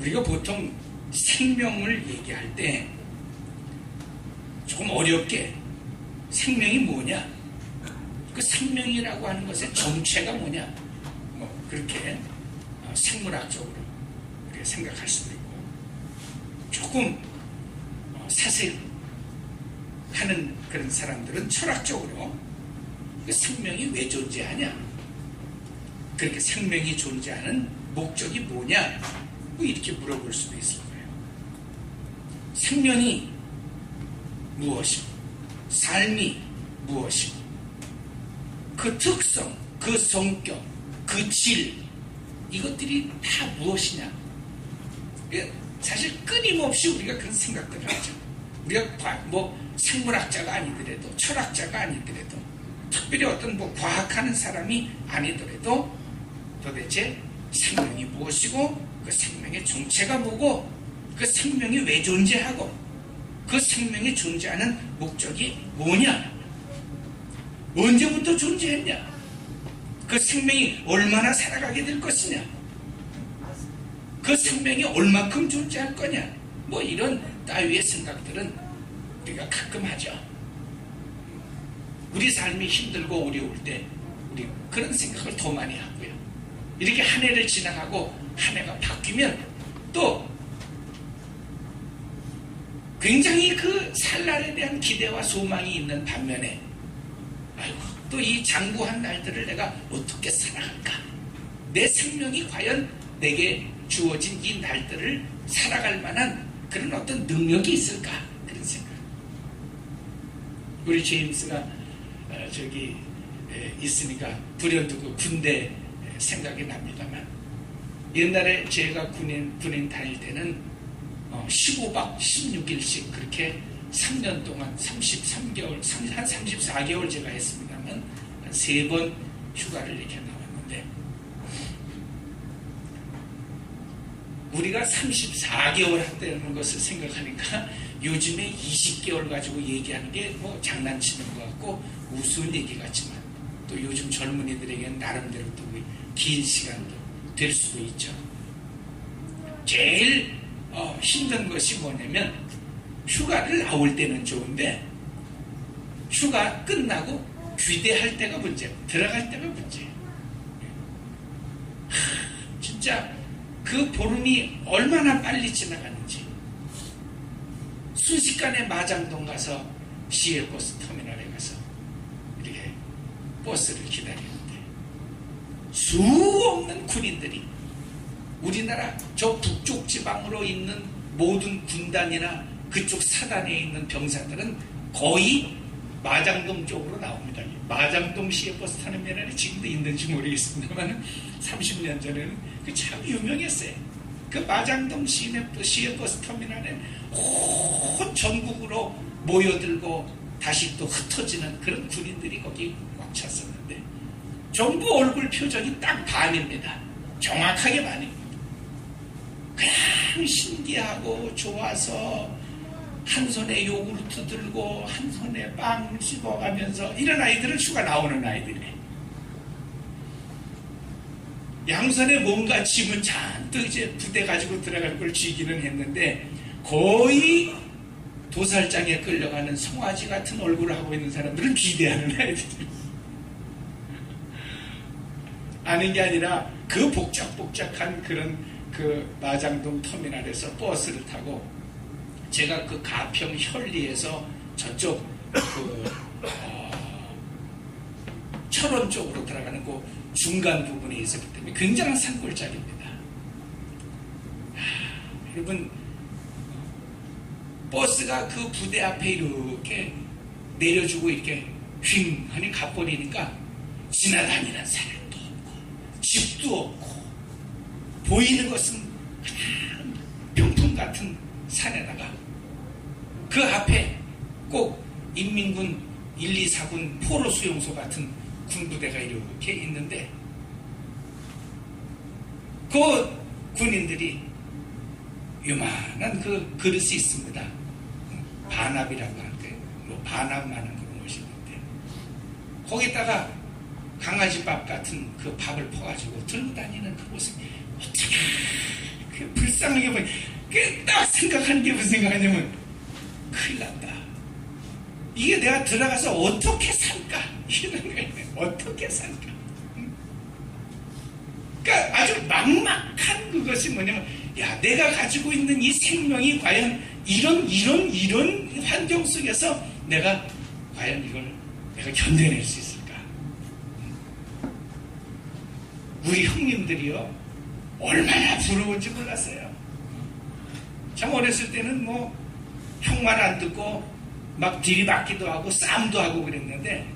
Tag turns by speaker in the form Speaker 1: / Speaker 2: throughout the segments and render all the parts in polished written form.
Speaker 1: 우리가 보통 생명을 얘기할 때 조금 어렵게 생명이 뭐냐, 그 생명이라고 하는 것의 정체가 뭐냐, 뭐 그렇게 생물학적으로 우리가 생각할 수도 있고, 조금 사색하는 그런 사람들은 철학적으로 그 생명이 왜 존재하냐, 그렇게 생명이 존재하는 목적이 뭐냐, 뭐 이렇게 물어볼 수도 있을 거예요. 생명이 무엇이고 삶이 무엇이고 그 특성, 그 성격, 그 질, 이것들이 다 무엇이냐. 사실 끊임없이 우리가 그런 생각들을 하죠. 우리가 뭐 생물학자가 아니더라도, 철학자가 아니더라도, 특별히 어떤 뭐 과학하는 사람이 아니더라도 도대체 생명이 무엇이고 그 생명의 정체가 뭐고 그 생명이 왜 존재하고 그 생명이 존재하는 목적이 뭐냐, 언제부터 존재했냐, 그 생명이 얼마나 살아가게 될 것이냐, 그 생명이 얼마큼 존재할 거냐, 뭐 이런 따위의 생각들은 우리가 가끔 하죠. 우리 삶이 힘들고 어려울 때 우리 그런 생각을 더 많이 하고요. 이렇게 한 해를 지나가고 한 해가 바뀌면 또 굉장히 그 살날에 대한 기대와 소망이 있는 반면에, 아이고, 또 이 장구한 날들을 내가 어떻게 살아갈까? 내 생명이 과연 내게 주어진 이 날들을 살아갈 만한 그런 어떤 능력이 있을까? 그런 생각. 우리 제임스가 저기 있으니까 불현듯 그 군대 생각이 납니다만, 옛날에 제가 군인 다닐 때는 15박 16일씩 그렇게 3년 동안 33개월, 한 34개월 제가 했습니다만 한 3번 휴가를 이렇게 나왔는데, 우리가 34개월 한다는 것을 생각하니까 요즘에 20개월 가지고 얘기하는 게 뭐 장난치는 것 같고 우스운 얘기 같지만, 또 요즘 젊은이들에게는 나름대로 또 긴 시간도 될 수도 있죠. 제일 힘든 것이 뭐냐면, 휴가를 나올 때는 좋은데 휴가 끝나고 귀대할 때가 문제예요. 들어갈 때가 문제예요. 진짜 그 보름이 얼마나 빨리 지나가는지. 순식간에 마장동 가서 시외버스 터미널에 가서 이렇게 버스를 기다리는데 수 없는 군인들이, 우리나라 저 북쪽 지방으로 있는 모든 군단이나 그쪽 사단에 있는 병사들은 거의 마장동 쪽으로 나옵니다. 마장동 시외버스 타는 면허는 지금도 있는지 모르겠습니다만 30년 전에는 그 참 유명했어요. 그 마장동 시외버스 터미널에 온 전국으로 모여들고 다시 또 흩어지는 그런 군인들이 거기 꽉 찼었는데, 전부 얼굴 표정이 딱 반입니다. 정확하게 반입니다. 그냥 신기하고 좋아서 한 손에 요구르트 들고 한 손에 빵 씹어가면서, 이런 아이들은 휴가 나오는 아이들이에요. 양손에 뭔가 짐은 잔뜩 이제 부대 가지고 들어갈 걸 쥐기는 했는데, 거의 도살장에 끌려가는 송아지 같은 얼굴을 하고 있는 사람들은 기대하는 아이들이에요. 아는 게 아니라 그 복작복작한 그런 그 마장동 터미널에서 버스를 타고, 제가 그 가평 현리에서 저쪽 그 철원 쪽으로 들어가는 그 중간 부분에 있었기 때문에 굉장한 산골짜기입니다. 여러분, 버스가 그 부대 앞에 이렇게 내려주고 이렇게 휙 하니 가버리니까 지나다니는 사람도 없고 집도 없고 보이는 것은 그냥 병풍 같은 산에다가 그 앞에 꼭 인민군 1, 2, 4군 포로 수용소 같은 군부대가 이렇게 있는데, 그 군인들이 요만한 그 그릇이 있습니다. 반합이라고 하는데, 뭐 반합만한 그런 것이 있는데, 거기다가 강아지밥 같은 그 밥을 퍼가지고 들고 다니는 그 모습이 어떻게 그 불쌍 불쌍하게 보니 딱 생각하는 게 무슨 생각하냐면 큰일 났다. 이게 내가 들어가서 어떻게 살까? 이런 거예요. 어떻게 살까? 그러니까 아주 막막한 그것이 뭐냐면 야, 내가 가지고 있는 이 생명이 과연 이런 환경 속에서 내가 과연 이걸 내가 견뎌낼 수 있을까? 우리 형님들이요, 얼마나 부러운지 몰랐어요. 참 어렸을 때는 뭐 형 말 안 듣고 막 들이받기도 하고 싸움도 하고 그랬는데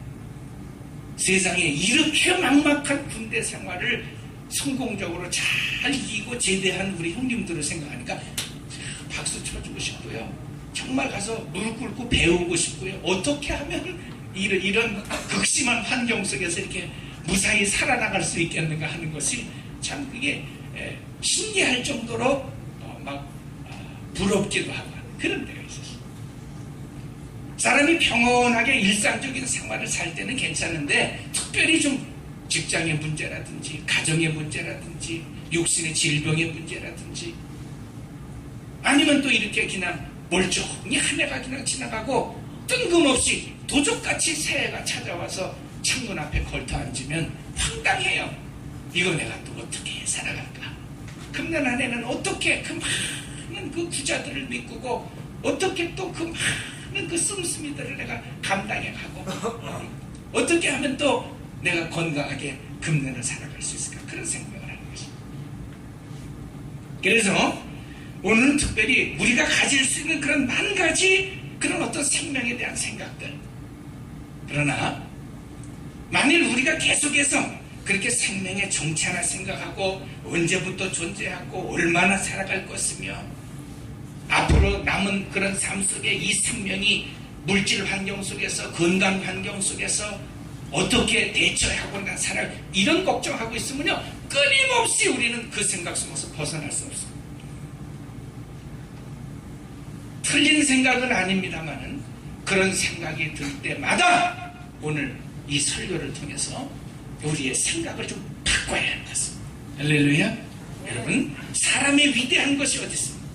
Speaker 1: 세상에 이렇게 막막한 군대 생활을 성공적으로 잘 이기고 제대한 우리 형님들을 생각하니까 박수 쳐주고 싶고요. 정말 가서 무릎 꿇고 배우고 싶고요. 어떻게 하면 이런 극심한 환경 속에서 이렇게 무사히 살아나갈 수 있겠는가 하는 것이 참 그게 신기할 정도로 막 부럽기도 하고 그런 데가 있었어요. 사람이 평온하게 일상적인 생활을 살 때는 괜찮은데 특별히 좀 직장의 문제라든지 가정의 문제라든지 육신의 질병의 문제라든지 아니면 또 이렇게 그냥 멀쩡히 한 해가 그냥 지나가고 뜬금없이 도적같이 새해가 찾아와서 창문 앞에 걸터 앉으면 황당해요. 이거 내가 또 어떻게 살아갈까? 금년 한 해는 어떻게 그 많은 그 부자들을 믿고 어떻게 또 그 많은 그 씀씀이들을 내가 감당해 가고 어떻게 하면 또 내가 건강하게 금년을 살아갈 수 있을까? 그런 생각을 하는 것입니다. 그래서 오늘은 특별히 우리가 가질 수 있는 그런 만 가지 그런 어떤 생명에 대한 생각들, 그러나 만일 우리가 계속해서 그렇게 생명의 정체나 생각하고 언제부터 존재하고 얼마나 살아갈 것이며 앞으로 남은 그런 삶 속에 이 생명이 물질 환경 속에서 건강 환경 속에서 어떻게 대처하고 살아갈 이런 걱정하고 있으면요 끊임없이 우리는 그 생각 속에서 벗어날 수 없습니다. 틀린 생각은 아닙니다만은 그런 생각이 들 때마다 오늘 이 설교를 통해서 우리의 생각을 좀 바꿔야 하는 것입니다. 할렐루야. 여러분, 사람의 위대한 것이 어디 있습니까?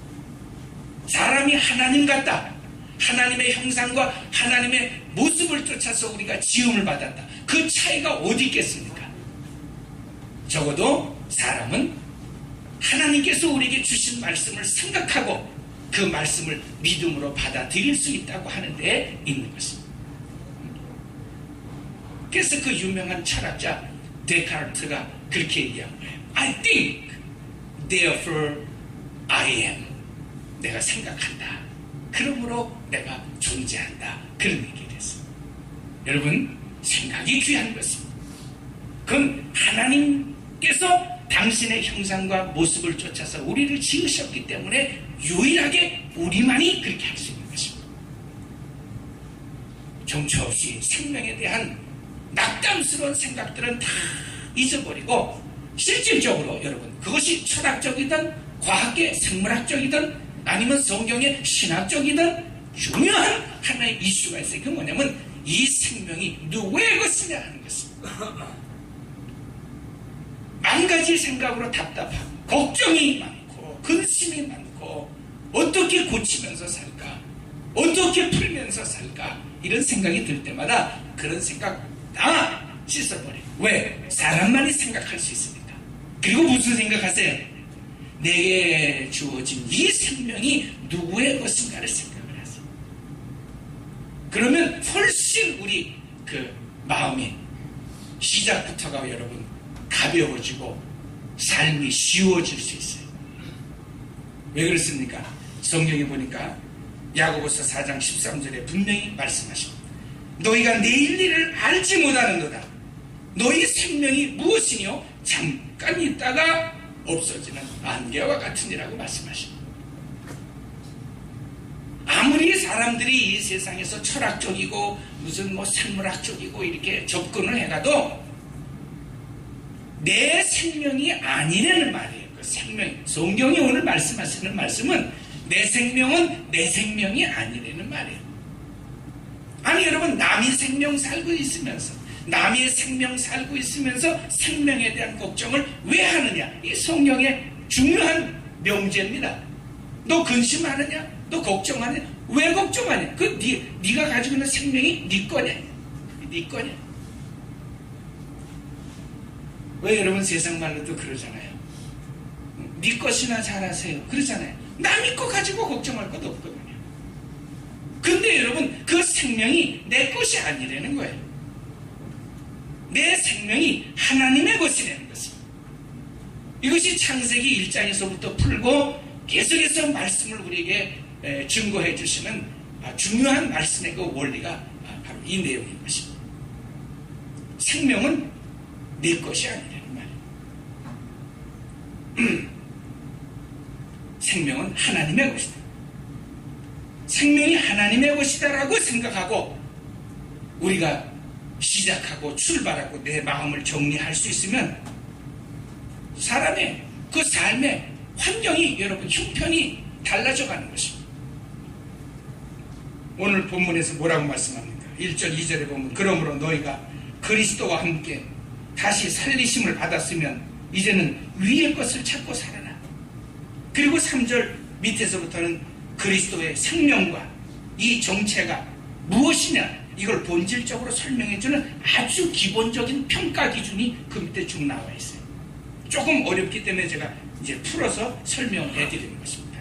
Speaker 1: 사람이 하나님 같다. 하나님의 형상과 하나님의 모습을 쫓아서 우리가 지음을 받았다. 그 차이가 어디 있겠습니까? 적어도 사람은 하나님께서 우리에게 주신 말씀을 생각하고 그 말씀을 믿음으로 받아들일 수 있다고 하는 데 있는 것입니다. 그래서 그 유명한 철학자 데카르트가 그렇게 얘기한 거예요. I think, therefore I am. 내가 생각한다. 그러므로 내가 존재한다. 그런 얘기를 했어요. 여러분, 생각이 귀한 것입니다. 그건 하나님께서 당신의 형상과 모습을 쫓아서 우리를 지으셨기 때문에 유일하게 우리만이 그렇게 할 수 있는 것입니다. 정처 없이 생명에 대한 낙담스러운 생각들은 다 잊어버리고 실질적으로 여러분 그것이 철학적이든 과학의 생물학적이든 아니면 성경의 신학적이든 중요한 하나의 이슈가 있어요. 그게 뭐냐면 이 생명이 누구의 것이냐 하는 것입니다. 만 가지 생각으로 답답하고 걱정이 많고 근심이 많고 어떻게 고치면서 살까? 어떻게 풀면서 살까? 이런 생각이 들 때마다 그런 생각 다 씻어버려. 왜? 사람만이 생각할 수 있으니까. 그리고 무슨 생각하세요? 내게 주어진 이 생명이 누구의 것인가를 생각을 하세요. 그러면 훨씬 우리 그 마음이 시작부터가 여러분 가벼워지고 삶이 쉬워질 수 있어요. 왜 그렇습니까? 성경에 보니까 야고보서 4장 13절에 분명히 말씀하십니다. 너희가 내일 일을 알지 못하는도다. 너희 생명이 무엇이뇨? 잠깐 있다가 없어지는 안개와 같으니라고 말씀하십니다. 아무리 사람들이 이 세상에서 철학적이고 무슨 뭐 생물학적이고 이렇게 접근을 해가도 내 생명이 아니라는 말이에요. 그 생명, 성경이 오늘 말씀하시는 말씀은 내 생명은 내 생명이 아니라는 말이에요. 아니 여러분, 남의 생명 살고 있으면서 남의 생명 살고 있으면서 생명에 대한 걱정을 왜 하느냐? 이 성경의 중요한 명제입니다. 너 근심하느냐? 너 걱정하느냐? 왜 걱정하냐? 그 네가 가지고 있는 생명이 네 거냐? 네 거냐? 왜 여러분 세상 말로도 그러잖아요. 네 것이나 잘하세요. 그러잖아요. 남의 거 가지고 걱정할 것도 없거든요. 근데 여러분 그 생명이 내 것이 아니라는 거예요. 내 생명이 하나님의 것이라는 것입니다. 이것이 창세기 1장에서부터 풀고 계속해서 말씀을 우리에게 증거해 주시는 중요한 말씀의 그 원리가 바로 이 내용인 것입니다. 생명은 내 것이 아니라는 말이에요. 생명은 하나님의 것이다. 생명이 하나님의 것이다라고 생각하고 우리가 시작하고 출발하고 내 마음을 정리할 수 있으면 사람의 그 삶의 환경이 여러분 형편이 달라져 가는 것입니다. 오늘 본문에서 뭐라고 말씀합니까? 1절 2절에 보면 그러므로 너희가 그리스도와 함께 다시 살리심을 받았으면 이제는 위의 것을 찾고 살아라. 그리고 3절 밑에서부터는 그리스도의 생명과 이 정체가 무엇이냐 이걸 본질적으로 설명해주는 아주 기본적인 평가 기준이 그 밑에 쭉 나와 있어요. 조금 어렵기 때문에 제가 이제 풀어서 설명해 드리는 것입니다.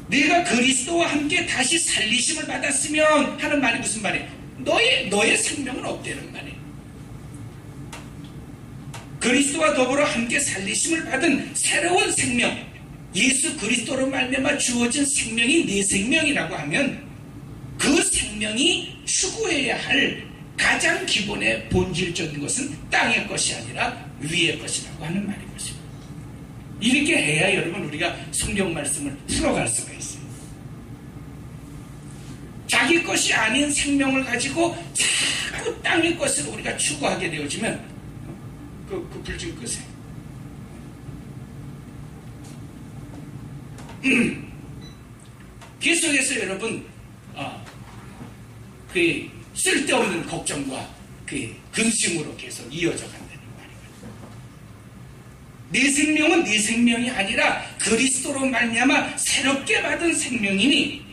Speaker 1: 네가 그리스도와 함께 다시 살리심을 받았으면 하는 말이 무슨 말이에요? 너의 생명은 없다는 말이에요. 그리스도와 더불어 함께 살리심을 받은 새로운 생명, 예수 그리스도로 말미암아 주어진 생명이 내 생명이라고 하면 그 생명이 추구해야 할 가장 기본의 본질적인 것은 땅의 것이 아니라 위의 것이라고 하는 말인 것입니다. 이렇게 해야 여러분 우리가 성경 말씀을 풀어갈 수가 있어요. 자기 것이 아닌 생명을 가지고 자꾸 땅의 것을 우리가 추구하게 되어지면 그 불 좀 끄세요. 계속해서 여러분 그 쓸데없는 걱정과 그 근심으로 계속 이어져 간다는 말이거든요. 내 생명은 내 생명이 아니라 그리스도로 말미암아 새롭게 받은 생명이니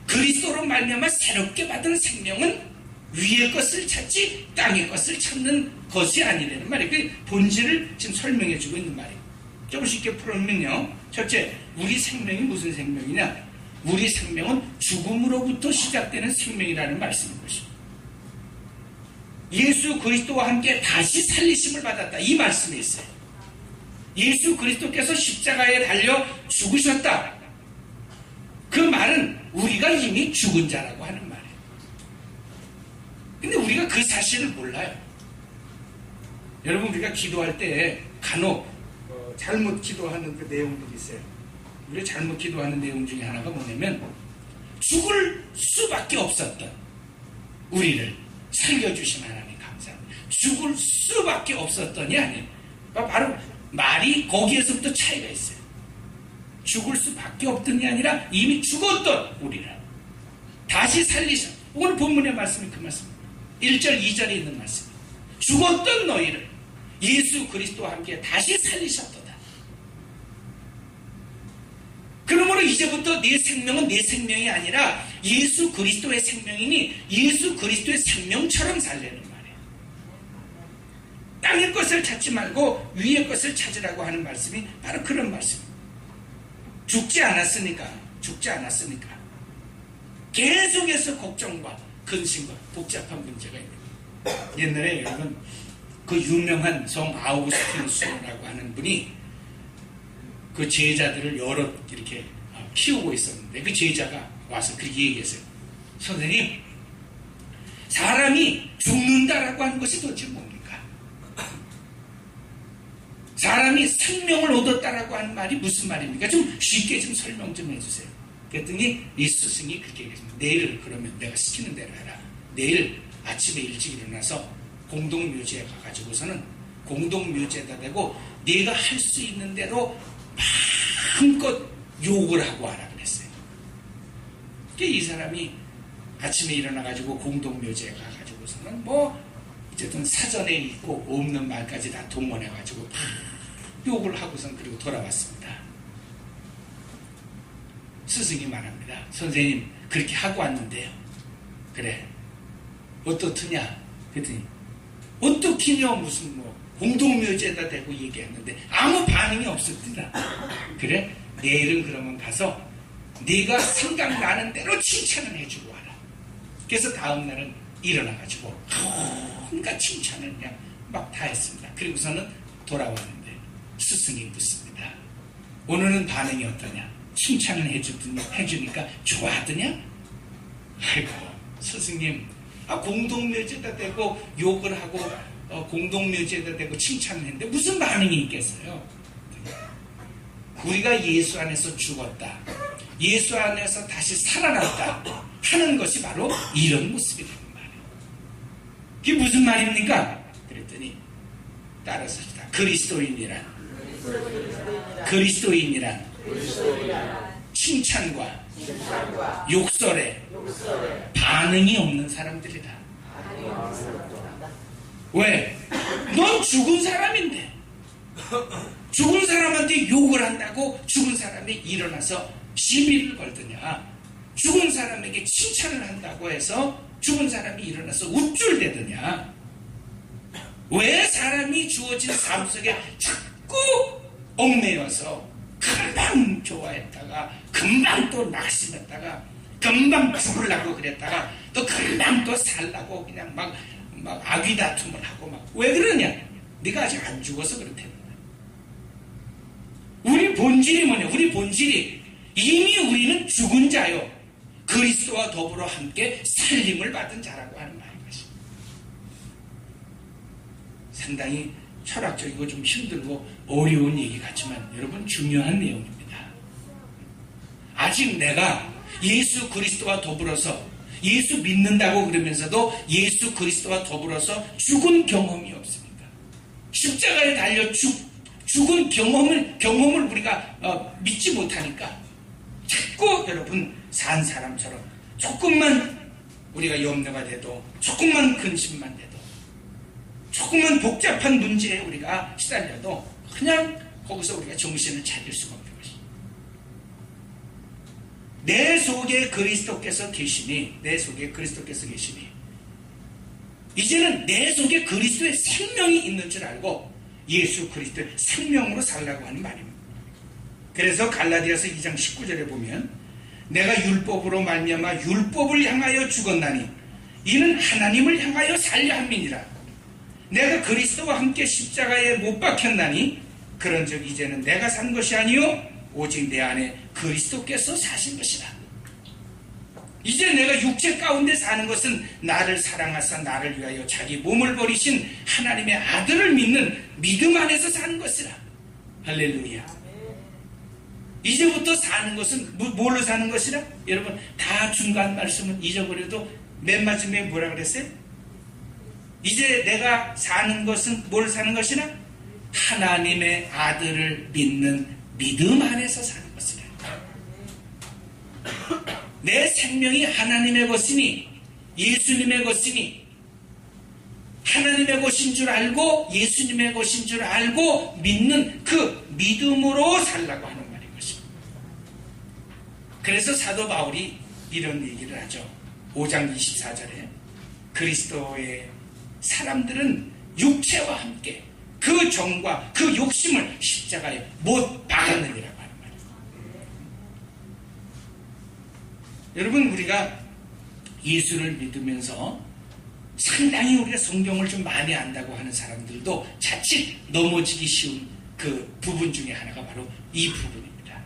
Speaker 1: 그리스도로 말미암아 새롭게 받은 생명은 위의 것을 찾지 땅의 것을 찾는 것이 아니라는 말이에요. 그 본질을 지금 설명해 주고 있는 말이에요. 좀 쉽게 풀어보면요. 첫째, 우리 생명이 무슨 생명이냐? 우리 생명은 죽음으로부터 시작되는 생명이라는 말씀인 것입니다. 예수 그리스도와 함께 다시 살리심을 받았다. 이 말씀에 있어요. 예수 그리스도께서 십자가에 달려 죽으셨다. 그 말은 우리가 이미 죽은 자라고 하는 말이에요. 근데 우리가 그 사실을 몰라요. 여러분 우리가 기도할 때 간혹 잘못 기도하는 그 내용들이 있어요. 우리가 잘못 기도하는 내용 중에 하나가 뭐냐면 죽을 수밖에 없었던 우리를 살려주신 하나님 감사합니다. 죽을 수밖에 없었던이 아니에요. 바로 말이 거기에서부터 차이가 있어요. 죽을 수밖에 없던이 아니라 이미 죽었던 우리를 다시 살리셔. 오늘 본문의 말씀이 그 말씀입니다. 1절 2절에 있는 말씀. 죽었던 너희를 예수 그리스도와 함께 다시 살리셨도다. 그러므로 이제부터 내 생명은 내 생명이 아니라 예수 그리스도의 생명이니 예수 그리스도의 생명처럼 살려는 말이에요. 땅의 것을 찾지 말고 위의 것을 찾으라고 하는 말씀이 바로 그런 말씀입니다. 죽지 않았으니까 계속해서 걱정과 근심과 복잡한 문제가 있는 거예요. 옛날에 여러분 그 유명한 성 아우구스티누스라고 하는 분이 그 제자들을 여러 이렇게 키우고 있었는데 그 제자가 와서 그렇게 얘기했어요. 선생님, 사람이 죽는다라고 하는 것이 도대체 뭡니까? 사람이 생명을 얻었다라고 하는 말이 무슨 말입니까? 좀 쉽게 좀 설명 좀 해주세요. 그랬더니 이 스승이 그렇게 얘기했습니다. 내일 그러면 내가 시키는 대로 해라. 내일 아침에 일찍 일어나서 공동묘지에 가가지고서는 공동묘지에다 대고 네가 할 수 있는 대로 마음껏 욕을 하고 하라 그랬어요. 이 사람이 아침에 일어나가지고 공동묘지에 가가지고서는 어쨌든 사전에 있고 없는 말까지 다 동원해가지고 욕을 하고선 그리고 돌아왔습니다. 스승이 말합니다. 선생님 그렇게 하고 왔는데요. 그래 어떻느냐 그랬더니 어떻게냐 무슨 뭐 공동묘지에다 대고 얘기했는데 아무 반응이 없었더라. 그래 내일은 그러면 가서 네가 생각나는 대로 칭찬을 해주고 와라. 그래서 다음날은 일어나가지고 온갖 칭찬을 그냥 막 다 했습니다. 그리고서는 돌아왔는데 스승이 묻습니다. 오늘은 반응이 어떠냐? 칭찬을 해주니까 좋아하더냐? 아이고 스승님 공동묘지에다 대고 욕을 하고 공동묘지에다 대고 칭찬을 했는데 무슨 반응이 있겠어요? 우리가 예수 안에서 죽었다, 예수 안에서 다시 살아났다 하는 것이 바로 이런 모습이 되는 말이에요. 그게 무슨 말입니까? 그랬더니 따라서 그리스도인이란 칭찬과 욕설에 반응이 없는 사람들이다. 왜? 넌 죽은 사람인데 죽은 사람한테 욕을 한다고 죽은 사람이 일어나서 시비를 걸더냐? 죽은 사람에게 칭찬을 한다고 해서 죽은 사람이 일어나서 우쭐대더냐? 왜 사람이 주어진 삶 속에 자꾸 얽매여서 금방 좋아했다가 금방 또 낙심했다가 금방 죽으려고 그랬다가 또 금방 또 살라고 그냥 막 악의 다툼을 하고 막 왜 그러냐? 네가 아직 안 죽어서 그렇대. 우리 본질이 뭐냐? 우리 본질이 이미 우리는 죽은 자요 그리스도와 더불어 함께 살림을 받은 자라고 하는 말인 것입니다. 상당히 철학적이고 좀 힘들고 어려운 얘기 같지만 여러분 중요한 내용입니다. 아직 내가 예수 그리스도와 더불어서 예수 믿는다고 그러면서도 예수 그리스도와 더불어서 죽은 경험이 없습니다. 십자가에 달려 죽은 경험을 우리가 믿지 못하니까 자꾸 여러분 산 사람처럼 조금만 우리가 염려가 돼도 조금만 근심만 돼도 조금만 복잡한 문제에 우리가 시달려도 그냥 거기서 우리가 정신을 차릴 수가 없는 것입니다. 내 속에 그리스도께서 계시니 이제는 내 속에 그리스도의 생명이 있는 줄 알고 예수 그리스도의 생명으로 살라고 하는 말입니다. 그래서 갈라디아서 2장 19절에 보면 내가 율법으로 말미암아 율법을 향하여 죽었나니 이는 하나님을 향하여 살려 함이니라. 내가 그리스도와 함께 십자가에 못 박혔나니 그런즉 이제는 내가 산 것이 아니요 오직 내 안에 그리스도께서 사신 것이라. 이제 내가 육체 가운데 사는 것은 나를 사랑하사 나를 위하여 자기 몸을 버리신 하나님의 아들을 믿는 믿음 안에서 사는 것이라. 할렐루야. 이제부터 사는 것은 뭘로 사는 것이라? 여러분 다 중간 말씀은 잊어버려도 맨 마지막에 뭐라 그랬어요? 이제 내가 사는 것은 뭘 사는 것이라? 하나님의 아들을 믿는 믿음 안에서 사는 것이라. 내 생명이 하나님의 것이니 예수님의 것이니 하나님의 것인 줄 알고 예수님의 것인 줄 알고 믿는 그 믿음으로 살라고 하는 말인 것입니다. 그래서 사도 바울이 이런 얘기를 하죠. 5장 24절에 그리스도의 사람들은 육체와 함께 그 정과 그 욕심을 십자가에 못 박았느니라고 하는 말입니다. 여러분 우리가 예수를 믿으면서 상당히 우리가 성경을 좀 많이 안다고 하는 사람들도 자칫 넘어지기 쉬운 그 부분 중에 하나가 바로 이 부분입니다.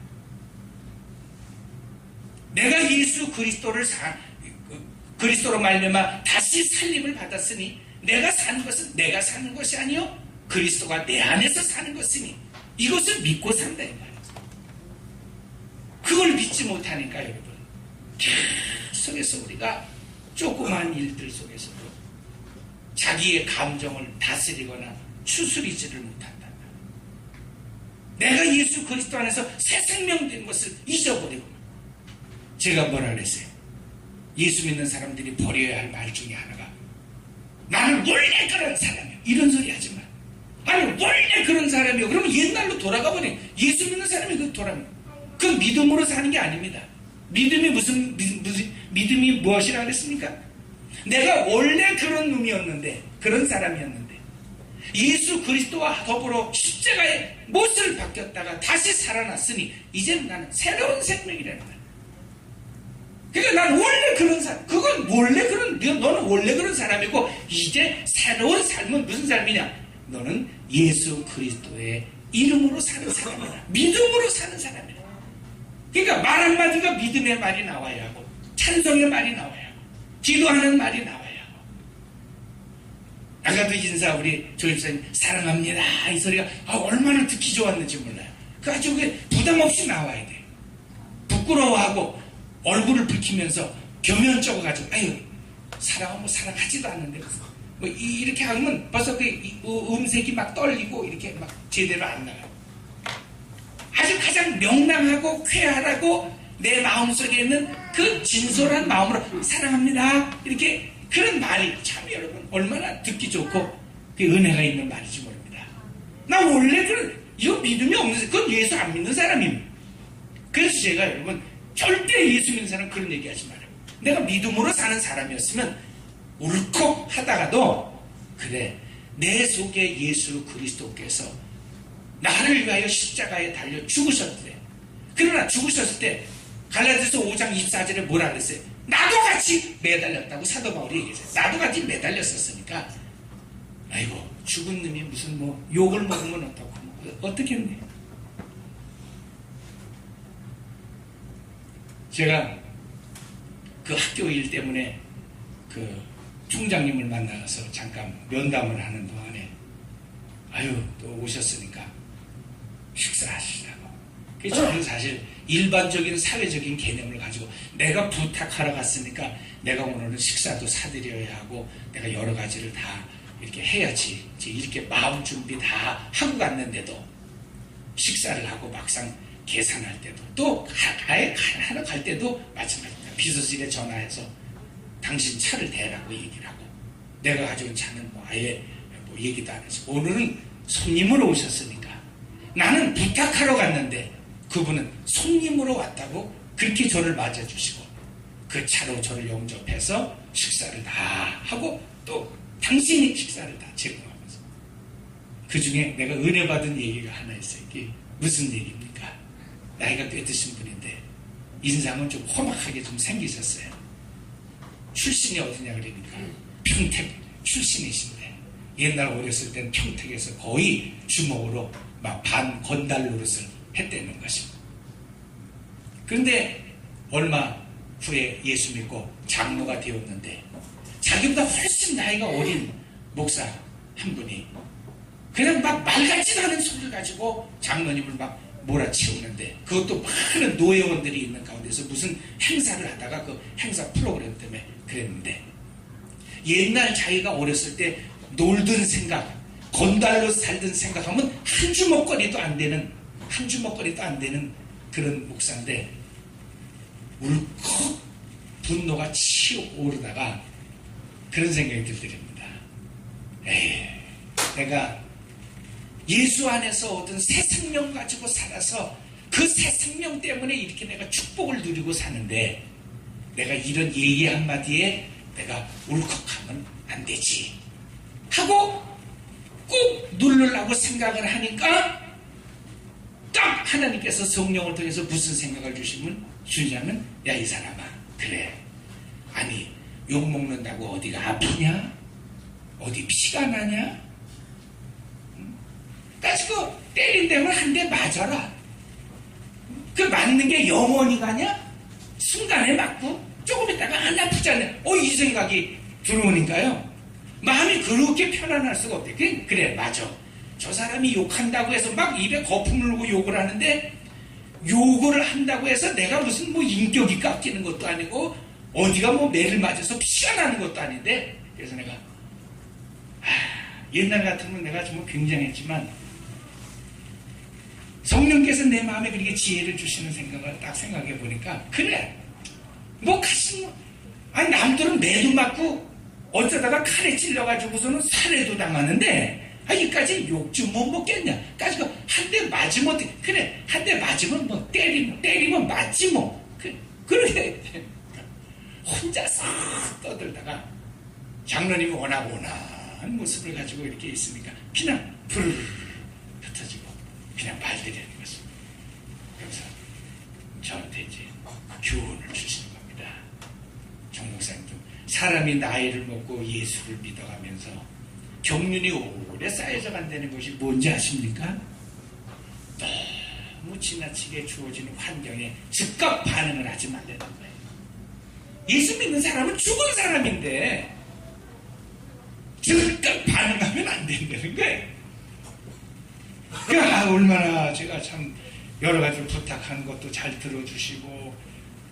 Speaker 1: 내가 예수 그리스도로 말미암아 다시 살림을 받았으니 내가 사는 것은 내가 사는 것이 아니요 그리스도가 내 안에서 사는 것이니 이것을 믿고 산다 이 말이에요. 그걸 믿지 못하니까 여러분 계속해서 우리가 조그만 일들 속에서도 자기의 감정을 다스리거나 추스리지를 못한다. 내가 예수 그리스도 안에서 새 생명 된 것을 잊어버리고 제가 뭐라 그랬어요? 예수 믿는 사람들이 버려야 할 말 중에 하나가 나는 원래 그런 사람이야 이런 소리 하지 마. 아니 원래 그런 사람이요 그러면 옛날로 돌아가 버려. 예수 믿는 사람이 그 믿음으로 사는 게 아닙니다. 믿음이 무슨 믿음이 무엇이라 그랬습니까? 내가 원래 그런 놈이었는데, 그런 사람이었는데 예수 그리스도와 더불어 십자가의 못을 바뀌었다가 다시 살아났으니 이제는 나는 새로운 생명이라는 거야. 그러니까 난 원래 그런 사람, 그건 원래 그런, 너는 원래 그런 사람이고, 이제 새로운 삶은 무슨 삶이냐? 너는 예수 그리스도의 이름으로 사는 사람이다. 믿음으로 사는 사람이다. 그러니까 말 한마디가 믿음의 말이 나와야 하고, 찬송의 말이 나와야 하고, 기도하는 말이 나와야 하고. 아까도 인사 우리 조입사님 사랑합니다 이 소리가 얼마나 듣기 좋았는지 몰라요. 그래가지고 부담 없이 나와야 돼. 부끄러워하고 얼굴을 붉히면서 겸연쩍어 가지고 아유 사랑은 뭐 사랑하지도 않는데 뭐 이렇게 하면 벌써 그 음색이 막 떨리고 이렇게 막 제대로 안 나가요. 아주 가장 명랑하고 쾌활하고 내 마음속에 있는 그 진솔한 마음으로 사랑합니다 이렇게 그런 말이 참 여러분 얼마나 듣기 좋고 그 은혜가 있는 말인지 모릅니다. 나 원래 이거 믿음이 없는 사람, 그건 예수 안 믿는 사람입니다. 그래서 제가 여러분 절대 예수 믿는 사람 그런 얘기 하지 말아요. 내가 믿음으로 사는 사람이었으면 울컥 하다가도 그래 내 속에 예수 그리스도께서 나를 위하여 십자가에 달려 죽으셨대. 그러나 죽으셨을 때 갈라디아서 5장 24절에 뭐라 그랬어요? 나도 같이 매달렸다고 사도 바울이 얘기했어요. 나도 같이 매달렸었으니까 아이고 죽은 놈이 무슨 뭐 욕을 먹으면 어떡하고 어떻게 했네. 제가 그 학교 일 때문에 그 총장님을 만나서 잠깐 면담을 하는 동안에 아유 또 오셨으니까 식사하시라고. 그래서 저는 사실 일반적인 사회적인 개념을 가지고 내가 부탁하러 갔으니까 내가 오늘은 식사도 사드려야 하고 내가 여러 가지를 다 이렇게 해야지 이렇게 마음 준비 다 하고 갔는데도 식사를 하고 막상 계산할 때도 또 하러 갈 때도 마찬가지입니다. 비서실에 전화해서 당신 차를 대라고 얘기를 하고 내가 가져온 차는 뭐 아예 뭐 얘기도 안 해서 오늘은 손님으로 오셨으니까 나는 부탁하러 갔는데 그분은 손님으로 왔다고 그렇게 저를 맞아주시고 그 차로 저를 영접해서 식사를 다 하고 또 당신이 식사를 다 제공하면서 그 중에 내가 은혜 받은 얘기가 하나 있어요. 이게 무슨 얘기입니까? 나이가 꽤 드신 분인데 인상은 좀 험악하게 좀 생기셨어요. 출신이 어디냐 그러니까 평택 출신이신데 옛날 어렸을 땐 평택에서 거의 주먹으로 막 반 건달 노릇을 했다는 것입니다. 그런데 얼마 후에 예수 믿고 장로가 되었는데 자기보다 훨씬 나이가 어린 목사 한 분이 그냥 막 말 같지도 않은 소리를 가지고 장로님을 막 몰아치우는데 그것도 많은 노예원들이 있는 가운데서 무슨 행사를 하다가 그 행사 프로그램 때문에 그랬는데 옛날 자기가 어렸을 때 놀던 생각 건달로 살던 생각하면 한 주먹거리도 안 되는 그런 목사인데 울컥 분노가 치오르다가 그런 생각이 들더랍니다. 에이, 내가 예수 안에서 얻은 새 생명 가지고 살아서 그 새 생명 때문에 이렇게 내가 축복을 누리고 사는데 내가 이런 얘기 한마디에 내가 울컥하면 안 되지 하고 꼭 누르려고 생각을 하니까 딱 하나님께서 성령을 통해서 무슨 생각을 주냐면 야 이 사람아 그래 아니 욕먹는다고 어디가 아프냐 어디 피가 나냐 가지고 때린 데면 한 대 맞아라. 그 맞는 게 영원히 가냐? 순간에 맞고 조금 있다가 안 아프잖아요. 이 생각이 들어오니까요. 마음이 그렇게 편안할 수가 없대. 그래 맞아. 저 사람이 욕한다고 해서 막 입에 거품을 넣고 욕을 하는데 욕을 한다고 해서 내가 무슨 뭐 인격이 깎이는 것도 아니고 어디가 뭐 매를 맞아서 피가 나는 것도 아닌데 그래서 내가 옛날 같으면 내가 정말 굉장했지만 성령께서 내 마음에 그렇게 지혜를 주시는 생각을 딱 생각해 보니까 그래 뭐 가슴 아니 남들은 매도 맞고 어쩌다가 칼에 찔려가지고서는 살해도 당하는데 이까지 욕 좀 못 먹겠냐 가지고 한 대 맞으면 어떻게 그래 한 대 맞으면 뭐 때리면 맞지 뭐 그렇게 혼자서 떠들다가 장로님이 워낙 온화한 모습을 가지고 이렇게 있으니까 그냥 부르르 흩어지고 그냥 말들이는 것입니다. 그래서 저한테 이제 교훈을 주시는 겁니다. 정 목사님도 사람이 나이를 먹고 예수를 믿어가면서 경륜이 오래 쌓여져 간다는 것이 뭔지 아십니까? 너무 지나치게 주어지는 환경에 즉각 반응을 하지 말라는 거예요. 예수 믿는 사람은 죽은 사람인데 즉각 반응하면 안 된다는 거예요. 얼마나 제가 참 여러 가지로 부탁하는 것도 잘 들어주시고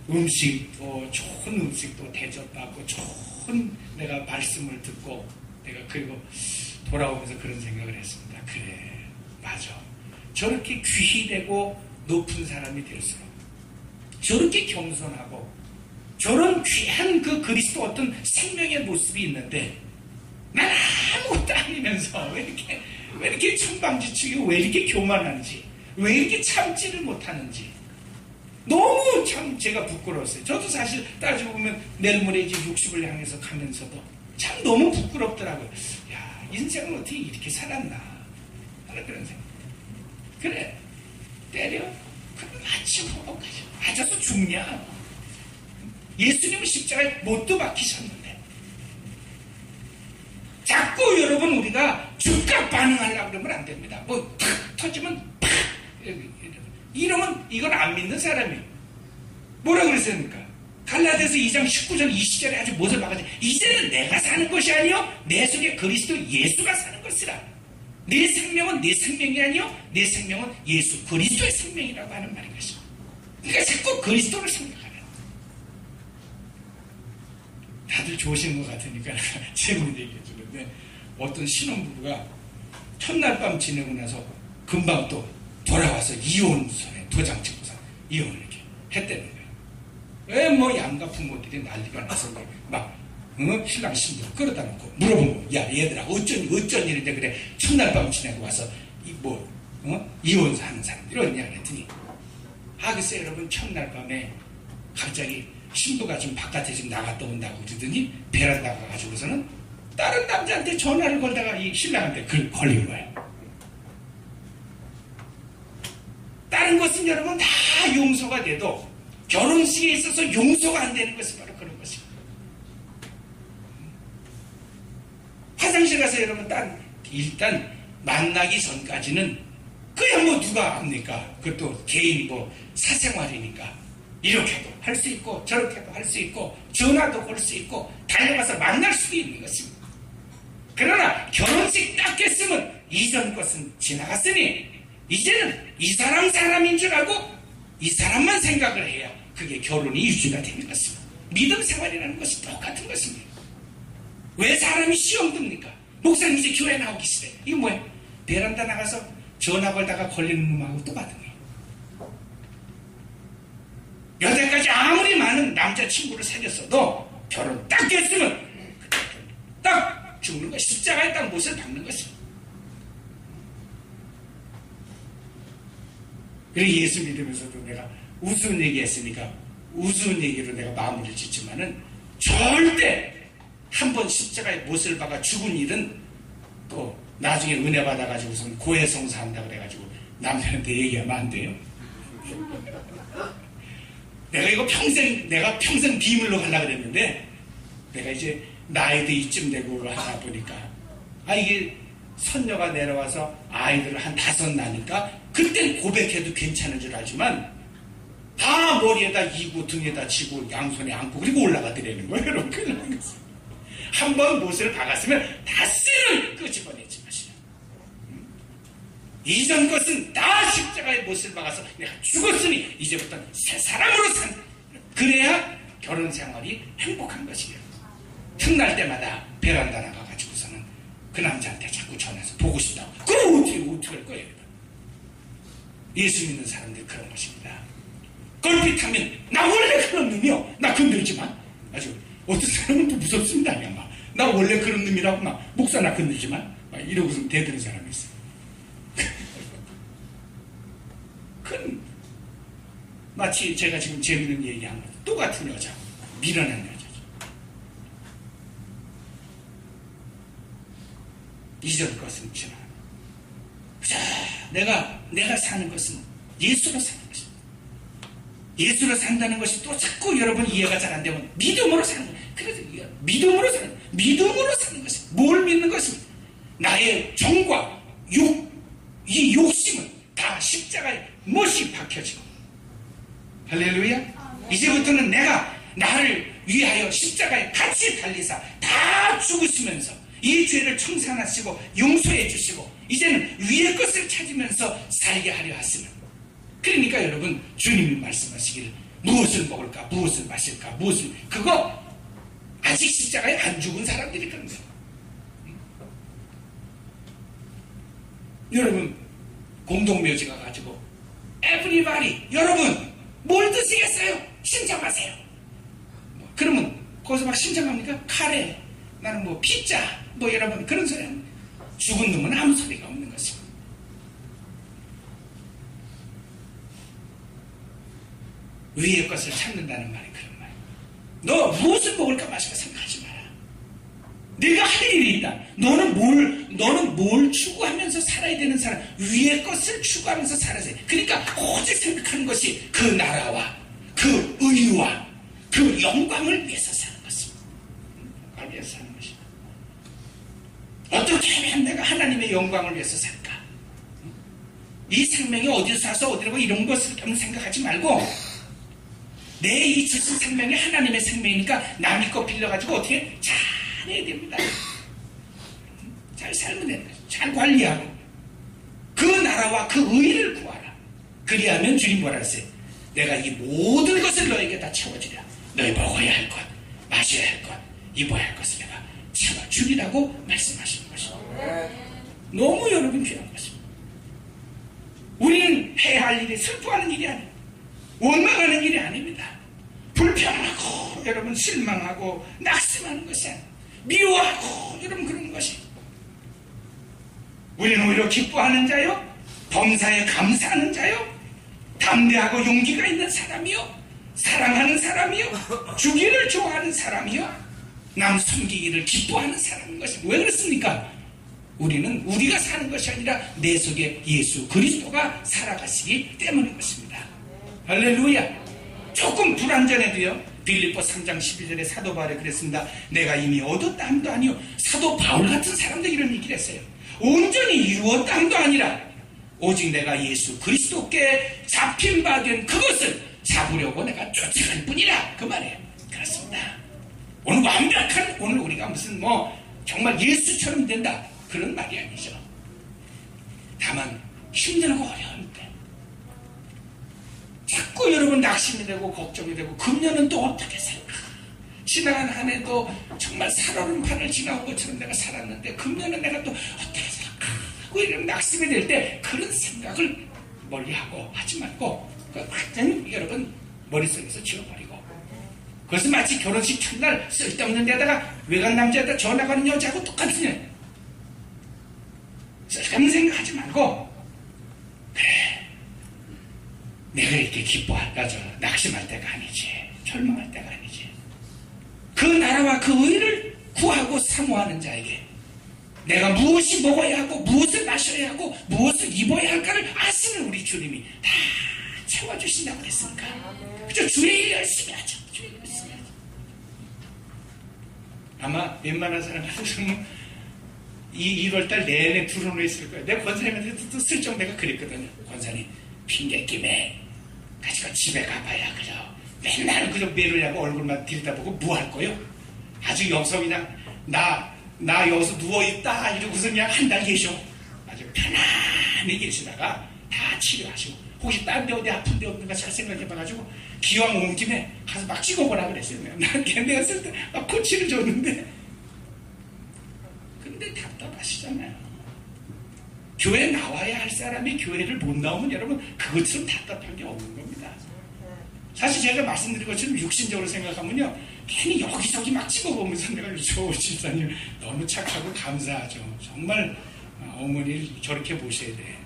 Speaker 1: 음식도 좋은 음식도 대접받고 좋은 내가 말씀을 듣고 내가 그리고 돌아오면서 그런 생각을 했습니다. 그래 맞아. 저렇게 귀히 되고 높은 사람이 될수록 저렇게 겸손하고 저런 귀한 그 그리스도 어떤 생명의 모습이 있는데 난 아무것도 아니면서 왜 이렇게 천방지축이고 왜 이렇게 교만한지 왜 이렇게 참지를 못하는지 너무 참 제가 부끄러웠어요. 저도 사실 따지고 보면 내일 모레 이제 60을 향해서 가면서도 참 너무 부끄럽더라고요. 야, 인생을 어떻게 이렇게 살았나 하는 그런 생각. 그래 때려 그럼 맞추고 맞아서 죽냐. 예수님은 십자가에 못도 박히셨는데 자꾸 여러분 우리가 즉각 반응하려고 그러면 안 됩니다. 뭐 탁 터지면 팍 이러면 이건 안 믿는 사람이에요. 뭐라 그랬습니까? 갈라디아서 2장 19절 20절에 아주 못을 박아서 이제는 내가 사는 것이 아니요 내 속에 그리스도 예수가 사는 것이라. 내 생명은 내 생명이 아니요 내 생명은 예수 그리스도의 생명이라고 하는 말인 것입니다. 그러니까 자꾸 그리스도를 생각하라. 다들 좋으신 것 같으니까 재밌는 얘기해 주는데 어떤 신혼부부가 첫날 밤 지내고 나서 금방 또 돌아와서 이혼서에 도장 찍고서 이혼을 이렇게 했다는 거예요. 왜 뭐 양가 부모들이 난리가 나서 막 신랑 신부 끌어다 놓고 물어보면 야 얘들아 어쩐 일인데 그래 첫날 밤 지내고 와서 이혼서 하는 사람들이 어디냐 그랬더니 글쎄 여러분 첫날 밤에 갑자기 신부가 좀 바깥에 좀 나갔다 온다고 그러더니 베란다 가가지고서는 다른 남자한테 전화를 걸다가 이 신랑한테 걸린 거예요. 다른 것은 여러분 다 용서가 돼도 결혼식에 있어서 용서가 안 되는 것이 바로 그런 것입니다. 화장실 가서 여러분 일단 만나기 전까지는 그야 뭐 누가 압니까? 그것도 개인 사생활이니까 이렇게도 할 수 있고 저렇게도 할 수 있고 전화도 걸 수 있고 달려가서 만날 수도 있는 것입니다. 그러나 결혼식 딱 했으면 이전 것은 지나갔으니 이제는 이 사람 사람인 줄 알고 이 사람만 생각을 해야 그게 결혼이 유지가 되는 것입니다. 믿음 생활이라는 것이 똑같은 것입니다. 왜 사람이 시험 듭니까? 목사님 이제 교회 나오기 싫어. 이거 뭐야? 베란다 나가서 전화 걸다가 걸리는 놈하고 또 받은 거예요. 여태까지 아무리 많은 남자친구를 사귀었어도 결혼 딱 했으면 딱 죽는 거 십자가에 딱 못을 박는 것입니다. 그리고 예수 믿으면서도 내가 우스운 얘기 했으니까 우스운 얘기로 내가 마무리를 짓지만은 절대 한번 십자가에 못을 박아 죽은 일은 또 나중에 은혜 받아가지고선 고해성사한다 그래가지고 남편한테 얘기하면 안 돼요. 내가 평생 비밀로 가려고 그랬는데 내가 이제 나이도 이쯤 되고 하다 보니까 이게 선녀가 내려와서 아이들을 한 5 나니까 그땐 고백해도 괜찮은 줄 알지만 다 머리에다 이고 등에다 지고 양손에 안고 그리고 올라가더라는 거예요. 여러분 한번 못을 박았으면 닷새를 끄집어내지 마시라. 이전 것은 다 십자가에 못을 박아서 내가 죽었으니 이제부터는 새 사람으로 산. 그래야 결혼 생활이 행복한 것이에요. 틈날 때마다 베란다 나가가지고서는 그 남자한테 자꾸 전화해서 보고 싶다고. 그럼 어떻게 할 거예요? 예수 믿는 사람들 그런 것입니다. 걸핏하면 나 원래 그런 놈이요. 나 건들지만 아주 어떤 사람은 또 무섭습니다. 나 원래 그런 놈이라고 목사 나 건들지만 이러고서 대드는 사람이 있어요. 마치 제가 지금 재밌는 얘기한 것 똑같은 여자, 미련한 여자죠. 이전 것은 지나. 자, 내가 사는 것은 예수로 사는 것입니다. 예수로 산다는 것이 또 자꾸 여러분 이해가 잘 안 되면 믿음으로 사는 거예요. 그래서 믿음으로 사는 것이 뭘 믿는 것입니까? 나의 정과 이 욕심은 다 십자가에 못이 박혀지고, 할렐루야. 이제부터는 내가 나를 위하여 십자가에 같이 달리사 다 죽으시면서 이 죄를 청산하시고 용서해 주시고 이제는 위의 것을 찾으면서 살게 하려 하시는, 그러니까 여러분 주님이 말씀하시기를 무엇을 먹을까 무엇을 마실까 무엇을, 그거 아직 십자가에 안 죽은 사람들이 그런 거예요. 여러분 공동묘지가 가지고 everybody, 여러분 뭘 드시겠어요? 신청하세요. 그러면 거기서 막 신청합니까? 카레, 나는 뭐 피자, 뭐 여러분 그런 소리 합니다. 죽은 놈은 아무 소리가 없는 것입니다. 위의 것을 찾는다는 말이 그런 말이에요. 너 무엇을 먹을까 마실까 생각하지 마라. 내가 할 일이 있다. 너는 뭘 추구하면서 살아야 되는 사람, 위의 것을 추구하면서 살아야 돼. 그러니까 오직 생각하는 것이 그 나라와 그 의와 그 영광을 위해서 사는 것입니다. 영광을 위해서 사는 것입니다. 어떻게 하면 내가 하나님의 영광을 위해서 살까? 이 생명이 어디서 사서 어디라고 이런 것을 생각하지 말고, 내 이 주신 생명이 하나님의 생명이니까 남의 거 빌려가지고 어떻게 잘해야 됩니다. 잘 살면 되는 거죠. 잘 관리하고 그 나라와 그 의를 구하라. 그리하면 주님 뭐라 하세요? 내가 이 모든 것을 너에게 다 채워주랴. 너희 먹어야 할 것, 마셔야 할 것, 입어야 할 것을 내가 채워주리라고 말씀하시는 것입니다. 너무 여러분 귀한 것입니다. 우리는 해야 할 일이 슬퍼하는 일이 아니에요. 원망하는 일이 아닙니다. 불평하고 여러분 실망하고 낙심하는 것이 아니에요. 미워하고 여러분 그런 것이, 우리는 오히려 기뻐하는 자요, 범사에 감사하는 자요, 담대하고 용기가 있는 사람이요, 사랑하는 사람이요, 주기를 좋아하는 사람이요, 남 섬기기를 기뻐하는 사람인 것입니다. 왜 그렇습니까? 우리는 우리가 사는 것이 아니라 내 속에 예수 그리스도가 살아가시기 때문인 것입니다. 할렐루야. 조금 불완전해도요, 빌립보 3장 12절에 사도 바울이 그랬습니다. 내가 이미 얻었다 함도 아니요, 사도 바울 같은 사람도 이런 얘기를 했어요. 온전히 이루었다 함도 아니라 오직 내가 예수 그리스도께 잡힌 바 된 그것을 잡으려고 내가 쫓아갈 뿐이라, 그 말이에요. 그렇습니다. 오늘 완벽한, 오늘 우리가 무슨 정말 예수처럼 된다 그런 말이 아니죠. 다만 힘들고 어려울 때 자꾸 여러분 낙심이 되고 걱정이 되고, 금년은 또 어떻게 살까? 지나간 한 해도 정말 살얼음판을 지나온 것처럼 내가 살았는데 금년은 내가 또 어떻게 살까? 하고 이런 낙심이 될 때 그런 생각을 멀리하고 하지 말고 완전히 여러분 머릿속에서 지워버리고, 그것은 마치 결혼식 첫날 쓸데없는 데다가 외간 남자에다 전화 가는 여자하고 똑같은 애. 쓸데없는 생각하지 말고, 그래 내가 이렇게 기뻐할까, 낙심할 때가 아니지, 절망할 때가 아니지. 그 나라와 그 의를 구하고 사모하는 자에게 내가 무엇이 먹어야 하고 무엇을 마셔야 하고 무엇을 입어야 할까를 아시는 우리 주님이 다 채워주신다고 그랬으니까, 그죠? 주의 일 열심히 하죠. 주의 일 열심히 하죠. 아마 웬만한 사람들은 이 1월달 내내 불어놓여 있을 거예요. 내가 권사님한테 또 슬쩍 내가 그랬거든요. 권사님 핑계김에 가지고 집에 가봐야 그죠? 맨날 그저 매를 하고 얼굴만 들여다보고 뭐 할 거요? 아주 여기서 그냥 나 여기서 누워있다 이러고서 그냥 한 달 계셔. 아주 편안히 계시다가 다 치료하시고, 혹시 딴 데 어디 아픈 데 없는가 잘 생각해봐가지고 기왕 온 김에 가서 막 찍어보라 그랬어요. 난 걔네가 쓸 때 막 코치를 줬는데, 근데 답답하시잖아요. 교회 나와야 할 사람이 교회를 못 나오면 여러분 그것처럼 답답한 게 없는 겁니다. 사실 제가 말씀드린 것처럼 육신적으로 생각하면요, 괜히 여기저기 막 찍어보면서 내가 저 집사님 너무 착하고 감사하죠. 정말 어머니를 저렇게 보셔야 돼.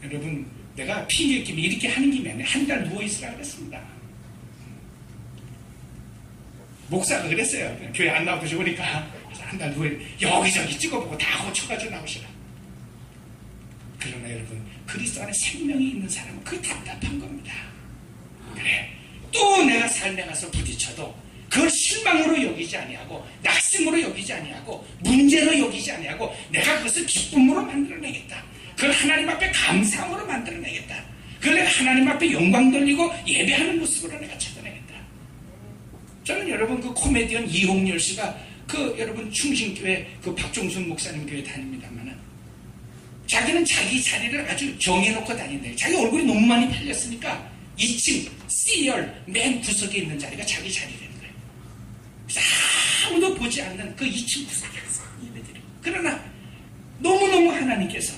Speaker 1: 여러분 내가 핑계 김에 이렇게 하는 김에 한 달 누워있으라 그랬습니다. 목사가 그랬어요. 교회 안 나오고 좋으니까 한 달 누워 여기저기 찍어보고 다 고쳐가지고 나오시라. 그러나 여러분, 그리스도 안에 생명이 있는 사람은 그게 답답한 겁니다. 그래, 또 내가 삶에 가서 부딪혀도 그걸 실망으로 여기지 아니하고 낙심으로 여기지 아니하고 문제로 여기지 아니하고 내가 그것을 기쁨으로 만들어내겠다. 그걸 하나님 앞에 감사함으로 만들어내겠다. 그걸 내가 하나님 앞에 영광 돌리고 예배하는 모습으로 내가 찾아내겠다. 저는 여러분 그 코미디언 이홍렬 씨가 그 여러분 충신교회 그 박종순 목사님 교회 다닙니다만은 자기는 자기 자리를 아주 정해놓고 다닌대요. 자기 얼굴이 너무 많이 팔렸으니까 2층 C열 맨 구석에 있는 자리가 자기 자리라는 거예요. 그래서 아무도 보지 않는 그 2층 구석에서 예배드려요. 그러나 너무너무 하나님께서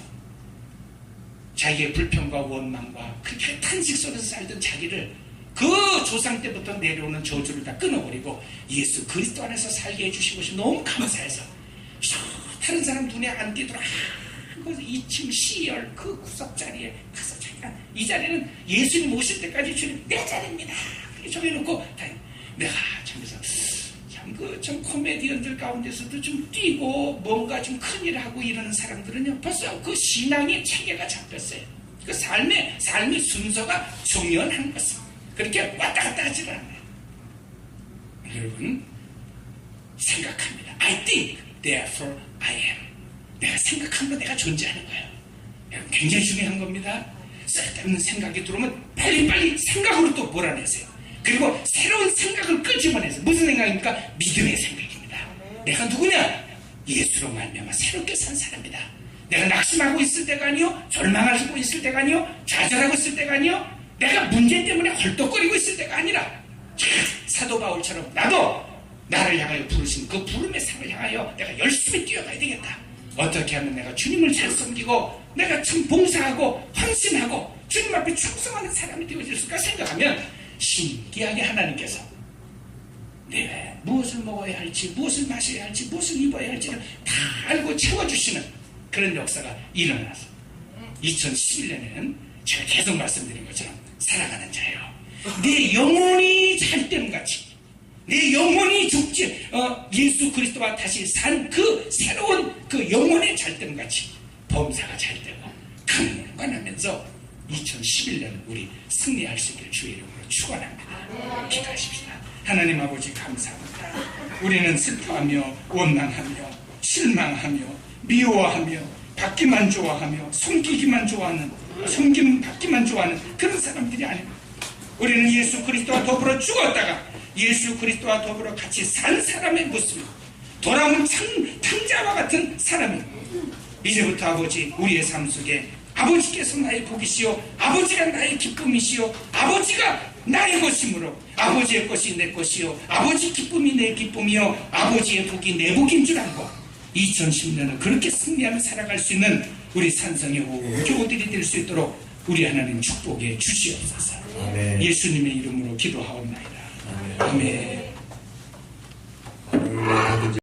Speaker 1: 자기의 불평과 원망과 그렇게 탄식 속에서 살던 자기를 그 조상 때부터 내려오는 저주를 다 끊어버리고 예수 그리스도 안에서 살게 해주신 것이 너무 감사해서 다른 사람 눈에 안 띄도록 그 2층 C열 그 구석 자리에 가서 자기가 이 자리는 예수님 오실 때까지 주님 내 자리입니다. 그렇게 정해놓고 내가 참에서 참 코미디언들 가운데서도 좀 뛰고 뭔가 좀 큰일 하고 이러는 사람들은요 벌써 그 신앙의 체계가 잡혔어요. 그 삶의 순서가 정연한 것입니다. 그렇게 왔다 갔다 하지를 않아요. 여러분 생각합니다. I think, therefore I am. 내가 생각한 거 내가 존재하는 거예요. 여러분 굉장히 중요한 겁니다. 쓸데없는 생각이 들어오면 빨리빨리 생각으로 또 몰아내세요. 그리고 새로운 생각을 끄집어내세요. 무슨 생각입니까? 믿음의 생각입니다. 내가 누구냐? 예수로 말미암아 새롭게 산 사람이다. 내가 낙심하고 있을 때가 아니요, 절망하고 있을 때가 아니요, 좌절하고 있을 때가 아니요, 내가 문제 때문에 헐떡거리고 있을 때가 아니라 사도 바울처럼 나도 나를 향하여 부르신 그 부름의 상을 향하여 내가 열심히 뛰어가야 되겠다. 어떻게 하면 내가 주님을 잘 섬기고 내가 참 봉사하고 헌신하고 주님 앞에 충성하는 사람이 되어질 수가 생각하면 신기하게 하나님께서 내가 무엇을 먹어야 할지 무엇을 마셔야 할지 무엇을 입어야 할지를 다 알고 채워주시는 그런 역사가 일어나서 2011년에는 제가 계속 말씀드린 것처럼 살아가는 자예요. 내 영혼이 잘됨같이 내 영혼이 죽지 예수 그리스도와 다시 산 그 새로운 그 영혼의 잘됨같이 범사가 잘되고 강건하면서 2011년 우리 승리할 수 있기를 주의 이름으로 축원합니다. 기도하십시다. 하나님 아버지 감사합니다. 우리는 슬퍼하며 원망하며 실망하며 미워하며 받기만 좋아하며 섬기기만 좋아하는 받기만 좋아하는 그런 사람들이 아닙니다. 우리는 예수 그리스도와 더불어 죽었다가 예수 그리스도와 더불어 같이 산 사람의 모습, 돌아온 탕자와 같은 사람입니다. 이제부터 아버지 우리의 삶 속에 아버지께서 나의 복이시오, 아버지가 나의 기쁨이시오, 아버지가 나의 것이므로 아버지의 것이 내 것이요 아버지 기쁨이 내 기쁨이요 아버지의 복이 내 복인 줄 알고 2010년은 그렇게 승리하며 살아갈 수 있는 우리 산성의 교우들이 될 수 있도록 우리 하나님 축복해 주시옵소서. 아멘. 예수님의 이름으로 기도하옵나이다. 아멘.